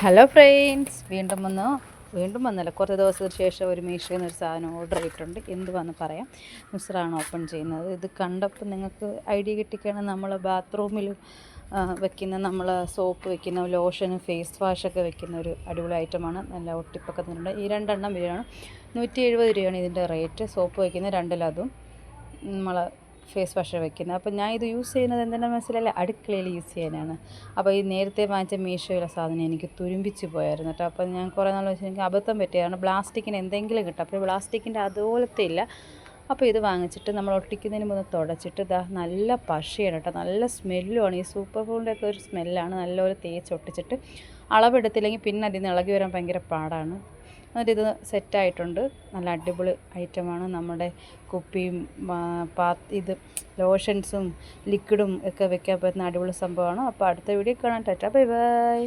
Hello friends, വീണ്ടും വന്നല്ല കുറച്ച് ദിവസത്തിന് ശേഷം ഒരു മീഷോയിൽ നിന്ന് ഒരു സാധനം ഓർഡർ ചെയ്തിട്ടുണ്ട്. എന്തുവാന്ന് പറയാം. മുസ്റാണ് ഓപ്പൺ ചെയ്യുന്നത്. ഇത് കണ്ടപ്പോൾ നിങ്ങൾക്ക് ഐഡിയ കിട്ടിക്കാണ് നമ്മൾ ബാത്റൂമിൽ വെക്കുന്ന നമ്മൾ സോപ്പ് വെക്കുന്ന ലോഷനും ഫേസ് വാഷൊക്കെ വെക്കുന്ന ഒരു അടിപൊളി ഐറ്റമാണ്. നല്ല ഒട്ടിപ്പൊക്കെ തന്നിട്ടുണ്ട്. ഈ രണ്ടെണ്ണം വരികയാണ് 170 രൂപയാണ് ഇതിൻ്റെ റേറ്റ്. സോപ്പ് വയ്ക്കുന്ന രണ്ടിലതും നമ്മൾ ഫേസ് വാഷ് വെക്കുന്നത്. അപ്പോൾ ഞാൻ ഇത് യൂസ് ചെയ്യുന്നത് എന്തെന്ന് മനസ്സിലല്ല, അടുക്കളയിൽ യൂസ് ചെയ്യാനാണ്. അപ്പോൾ ഈ നേരത്തെ വാങ്ങിച്ച മീഷോയിലെ സാധനം എനിക്ക് തുരുമ്പിച്ച് പോയായിരുന്നു കേട്ടോ. അപ്പോൾ ഞാൻ കുറേ നാൾ വെച്ച് എനിക്ക് അബദ്ധം പറ്റിയാണ്. പ്ലാസ്റ്റിക്കിന് എന്തെങ്കിലും കിട്ടും, അപ്പോൾ പ്ലാസ്റ്റിക്കിൻ്റെ അതുപോലത്തെ ഇല്ല. അപ്പോൾ ഇത് വാങ്ങിച്ചിട്ട് നമ്മൾ ഒട്ടിക്കുന്നതിന് മുന്നേ തുടച്ചിട്ട് ഇതാ നല്ല പശയാണ് കേട്ടോ, നല്ല സ്മെല്ലുമാണ്. ഈ സൂപ്പർ ഫുഡിൻ്റെ ഒക്കെ ഒരു സ്മെല്ലാണ്. നല്ലപോലെ തേച്ച് ഒട്ടിച്ചിട്ട് അളവെടുത്തില്ലെങ്കിൽ പിന്നെ അതിൽ നിന്ന് ഇളകി വരാൻ ഭയങ്കര പാടാണ്. എന്നിട്ടിത് സെറ്റായിട്ടുണ്ട്. നല്ല അടിപൊളി ഐറ്റമാണ്. നമ്മുടെ കുപ്പിയും ഇത് ലോഷൻസും ലിക്വിഡും ഒക്കെ വെക്കാൻ പറ്റുന്ന അടിപൊളി സംഭവമാണ്. അപ്പോൾ അടുത്ത വീഡിയോ കാണാൻ. Tata, bye bye.